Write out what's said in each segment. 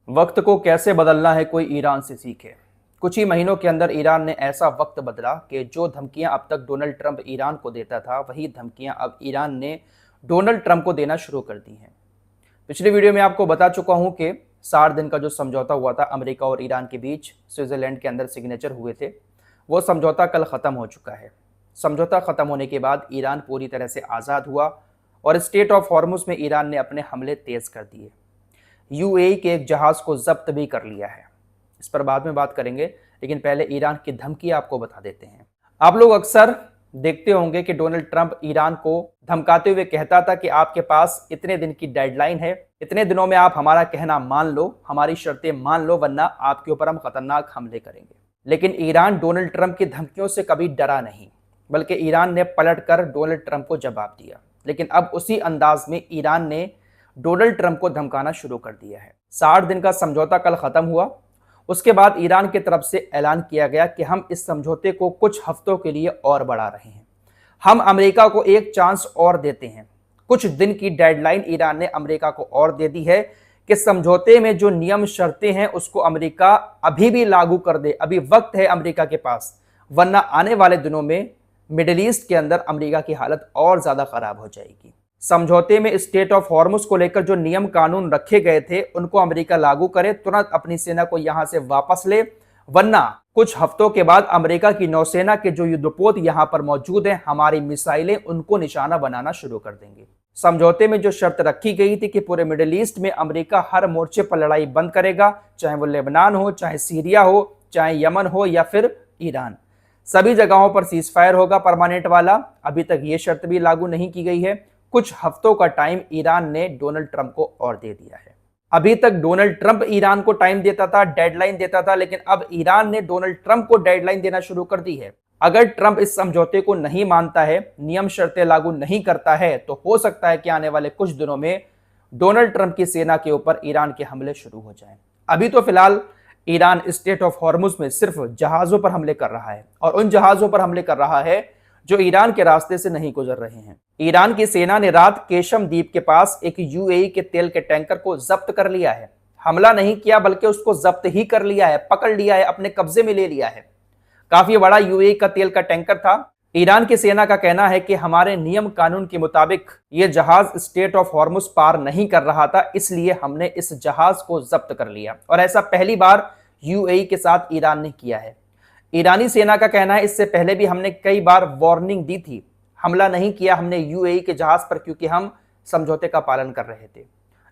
वक्त को कैसे बदलना है कोई ईरान से सीखे। कुछ ही महीनों के अंदर ईरान ने ऐसा वक्त बदला कि जो धमकियां अब तक डोनाल्ड ट्रंप ईरान को देता था वही धमकियां अब ईरान ने डोनाल्ड ट्रंप को देना शुरू कर दी हैं। पिछली वीडियो में आपको बता चुका हूं कि 60 दिन का जो समझौता हुआ था अमेरिका और ईरान के बीच, स्विट्जरलैंड के अंदर सिग्नेचर हुए थे, वो समझौता कल ख़त्म हो चुका है। समझौता ख़त्म होने के बाद ईरान पूरी तरह से आज़ाद हुआ और स्टेट ऑफ हॉर्मुज़ में ईरान ने अपने हमले तेज़ कर दिए। यूएई के एक जहाज को जब्त भी कर लिया है। इस पर बाद में बात करेंगे, लेकिन पहले ईरान की धमकी आपको बता देते हैं। आप लोग अक्सर देखते होंगे कि डोनाल्ड ट्रंप ईरान को धमकाते हुए कहता था कि आपके पास इतने दिन की डेडलाइन है, इतने दिनों में आप हमारा कहना मान लो, हमारी शर्तें मान लो, वरना आपके ऊपर हम खतरनाक हमले करेंगे। लेकिन ईरान डोनाल्ड ट्रंप की धमकियों से कभी डरा नहीं, बल्कि ईरान ने पलटकर डोनाल्ड ट्रंप को जवाब दिया। लेकिन अब उसी अंदाज में ईरान ने डोनाल्ड ट्रंप को धमकाना शुरू कर दिया है। 60 दिन का समझौता कल खत्म हुआ। उसके बाद ईरान की तरफ से ऐलान किया गया कि हम इस समझौते को कुछ हफ्तों के लिए और बढ़ा रहे हैं। हम अमेरिका को एक चांस और देते हैं। कुछ दिन की डेडलाइन ईरान ने अमेरिका को और दे दी है कि समझौते में जो नियम शर्तें हैं उसको अमेरिका अभी भी लागू कर दे। अभी वक्त है अमेरिका के पास, वरना आने वाले दिनों में मिडिल ईस्ट के अंदर अमेरिका की हालत और ज्यादा खराब हो जाएगी। समझौते में स्टेट ऑफ हॉर्मुज़ को लेकर जो नियम कानून रखे गए थे उनको अमेरिका लागू करे, तुरंत अपनी सेना को यहां से वापस ले, वरना कुछ हफ्तों के बाद अमेरिका की नौसेना के जो युद्धपोत यहां पर मौजूद हैं, हमारी मिसाइलें उनको निशाना बनाना शुरू कर देंगे। समझौते में जो शर्त रखी गई थी कि पूरे मिडिल ईस्ट में अमेरिका हर मोर्चे पर लड़ाई बंद करेगा, चाहे वो लेबनान हो, चाहे सीरिया हो, चाहे यमन हो या फिर ईरान, सभी जगहों पर सीजफायर होगा परमानेंट वाला। अभी तक ये शर्त भी लागू नहीं की गई है। कुछ हफ्तों का टाइम ईरान ने डोनाल्ड ट्रंप को और दे दिया है। अभी तक डोनाल्ड ट्रंप ईरान को टाइम देता था, डेडलाइन देता था, लेकिन अब ईरान ने डोनाल्ड ट्रंप को डेडलाइन देना शुरू कर दी है। अगर ट्रंप इस समझौते को नहीं मानता है, नियम शर्तें लागू नहीं करता है, तो हो सकता है कि आने वाले कुछ दिनों में डोनाल्ड ट्रंप की सेना के ऊपर ईरान के हमले शुरू हो जाएं। अभी तो फिलहाल ईरान स्टेट ऑफ हॉर्मुज़ में सिर्फ जहाजों पर हमले कर रहा है, और उन जहाजों पर हमले कर रहा है जो ईरान के रास्ते से नहीं गुजर रहे हैं। ईरान की सेना ने रात केशम द्वीप के पास एक यूएई के तेल के टैंकर को जब्त कर लिया है। हमला नहीं किया, बल्कि उसको जब्त ही कर लिया है, पकड़ लिया है, अपने कब्जे में ले लिया है। काफी बड़ा यूएई का तेल का टैंकर था। ईरान की सेना का कहना है कि हमारे नियम कानून के मुताबिक यह जहाज स्टेट ऑफ हॉर्मुज़ पार नहीं कर रहा था, इसलिए हमने इस जहाज को जब्त कर लिया। और ऐसा पहली बार यूएई के साथ ईरान ने किया है। ईरानी सेना का कहना है इससे पहले भी हमने कई बार वार्निंग दी थी, हमला नहीं किया हमने यूएई के जहाज पर, क्योंकि हम समझौते का पालन कर रहे थे।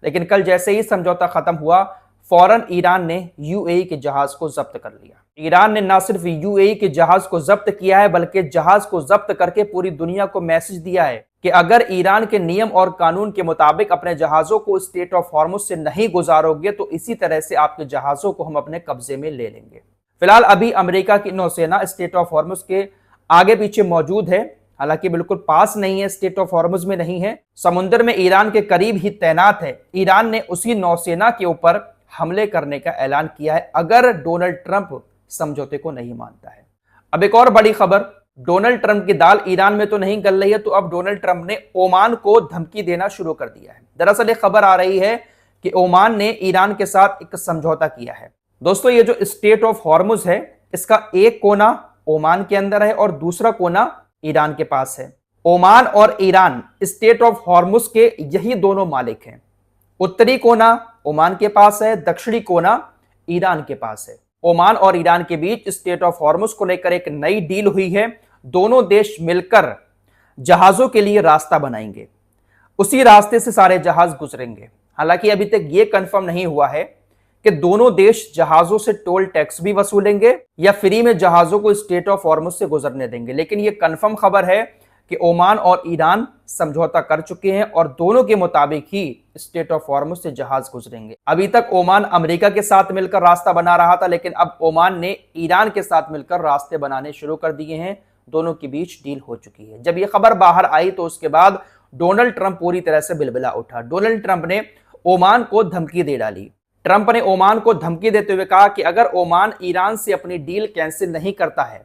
लेकिन कल जैसे ही समझौता खत्म हुआ, फौरन ईरान ने यूएई के जहाज को जब्त कर लिया। ईरान ने न सिर्फ यूएई के जहाज को जब्त किया है, बल्कि जहाज को जब्त करके पूरी दुनिया को मैसेज दिया है कि अगर ईरान के नियम और कानून के मुताबिक अपने जहाजों को स्टेट ऑफ हॉर्मुज़ से नहीं गुजारोगे तो इसी तरह से आपके जहाजों को हम अपने कब्जे में ले लेंगे। फिलहाल अभी अमेरिका की नौसेना स्टेट ऑफ हॉर्मुज़ के आगे पीछे मौजूद है, हालांकि बिल्कुल पास नहीं है, स्टेट ऑफ हॉर्मुज़ में नहीं है, समुद्र में ईरान के करीब ही तैनात है। ईरान ने उसी नौसेना के ऊपर हमले करने का ऐलान किया है अगर डोनाल्ड ट्रंप समझौते को नहीं मानता है। अब एक और बड़ी खबर, डोनाल्ड ट्रंप की दाल ईरान में तो नहीं गल रही है, तो अब डोनाल्ड ट्रंप ने ओमान को धमकी देना शुरू कर दिया है। दरअसल एक खबर आ रही है कि ओमान ने ईरान के साथ एक समझौता किया है। दोस्तों, ये जो स्टेट ऑफ हॉर्मुज़ है, इसका एक कोना ओमान के अंदर है और दूसरा कोना ईरान के पास है। ओमान और ईरान स्टेट ऑफ हॉर्मुज़ के यही दोनों मालिक हैं। उत्तरी कोना ओमान के पास है, दक्षिणी कोना ईरान के पास है। ओमान और ईरान के बीच स्टेट ऑफ हॉर्मुज़ को लेकर एक नई डील हुई है। दोनों देश मिलकर जहाजों के लिए रास्ता बनाएंगे, उसी रास्ते से सारे जहाज गुजरेंगे। हालांकि अभी तक यह कंफर्म नहीं हुआ है कि दोनों देश जहाजों से टोल टैक्स भी वसूलेंगे या फ्री में जहाजों को स्टेट ऑफ हॉर्मुज़ से गुजरने देंगे। लेकिन यह कंफर्म खबर है कि ओमान और ईरान समझौता कर चुके हैं और दोनों के मुताबिक ही स्टेट ऑफ हॉर्मुज़ से जहाज गुजरेंगे। अभी तक ओमान अमेरिका के साथ मिलकर रास्ता बना रहा था, लेकिन अब ओमान ने ईरान के साथ मिलकर रास्ते बनाने शुरू कर दिए हैं। दोनों के बीच डील हो चुकी है। जब यह खबर बाहर आई तो उसके बाद डोनाल्ड ट्रंप पूरी तरह से बिलबिला उठा। डोनाल्ड ट्रंप ने ओमान को धमकी दे डाली। ट्रंप ने ओमान को धमकी देते हुए कहा कि अगर ओमान ईरान से अपनी डील कैंसिल नहीं करता है,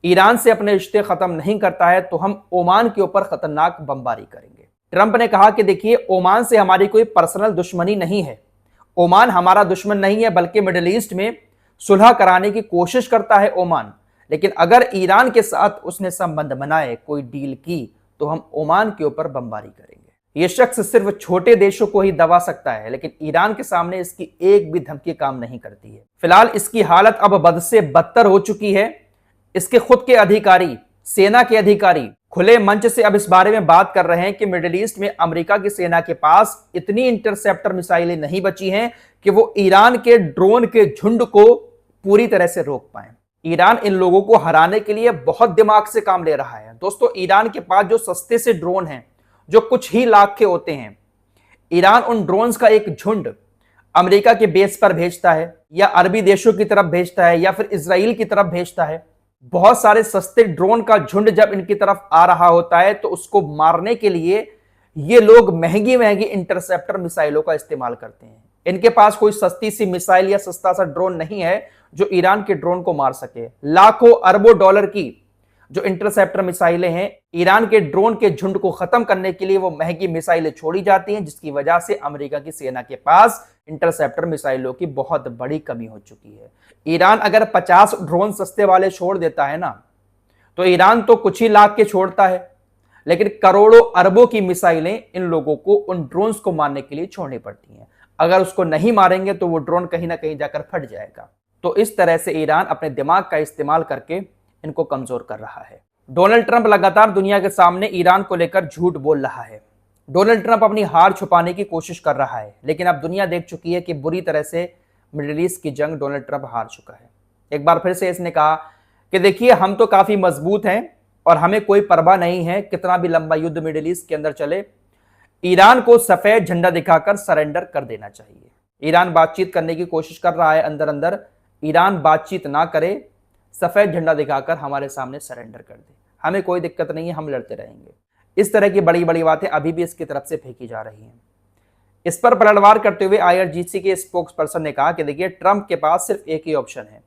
ईरान से अपने रिश्ते खत्म नहीं करता है, तो हम ओमान के ऊपर खतरनाक बमबारी करेंगे। ट्रंप ने कहा कि देखिए, ओमान से हमारी कोई पर्सनल दुश्मनी नहीं है, ओमान हमारा दुश्मन नहीं है, बल्कि मिडिल ईस्ट में सुलह कराने की कोशिश करता है ओमान। लेकिन अगर ईरान के साथ उसने संबंध बनाए, कोई डील की, तो हम ओमान के ऊपर बमबारी करेंगे। यह शख्स सिर्फ छोटे देशों को ही दबा सकता है, लेकिन ईरान के सामने इसकी एक भी धमकी काम नहीं करती है। फिलहाल इसकी हालत अब बद से बदतर हो चुकी है। इसके खुद के अधिकारी, सेना के अधिकारी खुले मंच से अब इस बारे में बात कर रहे हैं कि मिडिल ईस्ट में अमेरिका की सेना के पास इतनी इंटरसेप्टर मिसाइलें नहीं बची हैं कि वो ईरान के ड्रोन के झुंड को पूरी तरह से रोक पाए। ईरान इन लोगों को हराने के लिए बहुत दिमाग से काम ले रहा है। दोस्तों, ईरान के पास जो सस्ते से ड्रोन हैं, जो कुछ ही लाख के होते हैं, ईरान उन ड्रोन्स का एक झुंड अमेरिका के बेस पर भेजता है, या अरबी देशों की तरफ भेजता है, या फिर इजराइल की तरफ भेजता है। बहुत सारे सस्ते ड्रोन का झुंड जब इनकी तरफ आ रहा होता है, तो उसको मारने के लिए ये लोग महंगी महंगी इंटरसेप्टर मिसाइलों का इस्तेमाल करते हैं। इनके पास कोई सस्ती सी मिसाइल या सस्ता सा ड्रोन नहीं है जो ईरान के ड्रोन को मार सके। लाखों अरबों डॉलर की जो इंटरसेप्टर मिसाइलें हैं, ईरान के ड्रोन के झुंड को खत्म करने के लिए वो महंगी मिसाइलें छोड़ी जाती हैं, जिसकी वजह से अमेरिका की सेना के पास इंटरसेप्टर मिसाइलों की बहुत बड़ी कमी हो चुकी है। ईरान अगर 50 ड्रोन सस्ते वाले छोड़ देता है ना, तो ईरान तो कुछ ही लाख के छोड़ता है, लेकिन करोड़ों अरबों की मिसाइलें इन लोगों को उन ड्रोन्स को मारने के लिए छोड़नी पड़ती हैं। अगर उसको नहीं मारेंगे तो वो ड्रोन कहीं ना कहीं जाकर फट जाएगा। तो इस तरह से ईरान अपने दिमाग का इस्तेमाल करके इनको कमजोर कर रहा है। डोनाल्ड ट्रंप लगातार दुनिया के सामने ईरान को लेकर झूठ बोल रहा है। डोनाल्ड ट्रंप अपनी हार छुपाने की कोशिश कर रहा है, लेकिन अब दुनिया देख चुकी है कि बुरी तरह से मिडिल ईस्ट की जंग डोनाल्ड ट्रंप हार चुका है। एक बार फिर से इसने कहा कि देखिए, हम तो काफी मजबूत हैं और हमें कोई परवाह नहीं है कितना भी लंबा युद्ध मिडिल ईस्ट के अंदर चले, ईरान को सफेद झंडा दिखाकर सरेंडर कर देना चाहिए। ईरान बातचीत करने की कोशिश कर रहा है अंदर अंदर, ईरान बातचीत ना करे, सफेद झंडा दिखाकर हमारे सामने सरेंडर कर दे, हमें कोई दिक्कत नहीं है, हम लड़ते रहेंगे। इस तरह की बड़ी बड़ी बातें अभी भी इसकी तरफ से फेंकी जा रही हैं। इस पर पलटवार करते हुए आईआरजीसी के स्पोक्स पर्सन ने कहा कि देखिए, ट्रंप के पास सिर्फ एक ही ऑप्शन है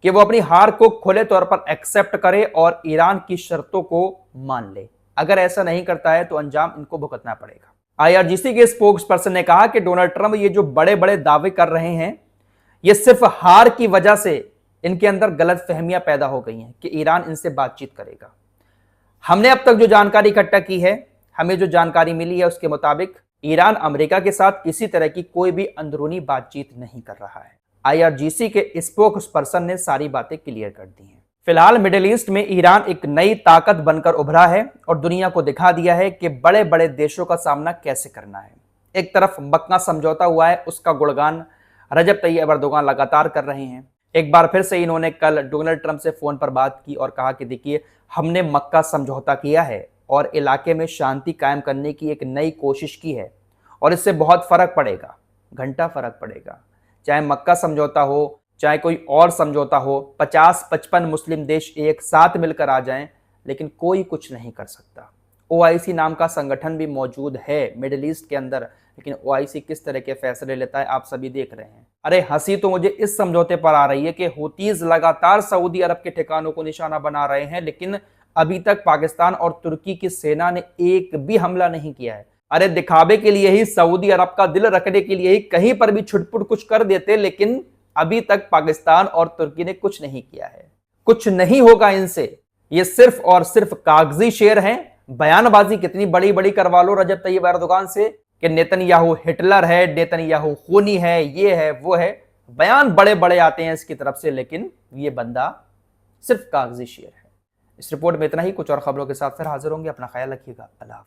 कि वो अपनी हार को खुले तौर पर एक्सेप्ट करे और ईरान की शर्तों को मान ले। अगर ऐसा नहीं करता है तो अंजाम इनको भुगतना पड़ेगा। आईआरजीसी के स्पोक्स पर्सन ने कहा कि डोनाल्ड ट्रंप ये जो बड़े बड़े दावे कर रहे हैं, ये सिर्फ हार की वजह से इनके अंदर गलतफहमियां पैदा हो गई हैं कि ईरान इनसे बातचीत करेगा। हमने अब तक जो जानकारी इकट्ठा की है, हमें जो जानकारी मिली है, उसके मुताबिक ईरान अमेरिका के साथ किसी तरह की कोई भी अंदरूनी बातचीत नहीं कर रहा है। आईआरजीसी के स्पोक्स पर्सन ने सारी बातें क्लियर कर दी हैं। फिलहाल मिडिल ईस्ट में ईरान एक नई ताकत बनकर उभरा है और दुनिया को दिखा दिया है कि बड़े बड़े देशों का सामना कैसे करना है। एक तरफ मक्का समझौता हुआ है, उसका गुणगान रजब तैयब एर्दोगान लगातार कर रहे हैं। एक बार फिर से इन्होंने कल डोनाल्ड ट्रंप से फोन पर बात की और कहा कि देखिए, हमने मक्का समझौता किया है और इलाके में शांति कायम करने की एक नई कोशिश की है और इससे बहुत फर्क पड़ेगा, घंटा फर्क पड़ेगा। चाहे मक्का समझौता हो, चाहे कोई और समझौता हो, 50-55 मुस्लिम देश एक साथ मिलकर आ जाएं, लेकिन कोई कुछ नहीं कर सकता। ओआईसी नाम का संगठन भी मौजूद है मिडिल ईस्ट के अंदर, लेकिन ओआईसी किस तरह के फैसले लेता है आप सभी देख रहे हैं। अरे हंसी तो मुझे इस समझौते पर आ रही है कि हूतीज लगातार सऊदी अरब के ठिकानों को निशाना बना रहे हैं, लेकिन अभी तक पाकिस्तान और तुर्की की सेना ने एक भी हमला नहीं किया है। अरे दिखावे के लिए ही, सऊदी अरब का दिल रखने के लिए ही कहीं पर भी छुटपुट कुछ कर देते, लेकिन अभी तक पाकिस्तान और तुर्की ने कुछ नहीं किया है। कुछ नहीं होगा इनसे, ये सिर्फ और सिर्फ कागजी शेर हैं। बयानबाजी कितनी बड़ी बड़ी करवा लो रजब तैयब एर्दोगान से कि नेतन्याहू हिटलर है, नेतन्याहू खूनी है, ये है वो है, बयान बड़े बड़े आते हैं इसकी तरफ से, लेकिन ये बंदा सिर्फ कागजी शेर है। इस रिपोर्ट में इतना ही। कुछ और खबरों के साथ फिर हाजिर होंगे। अपना ख्याल रखिएगा। अल्लाह।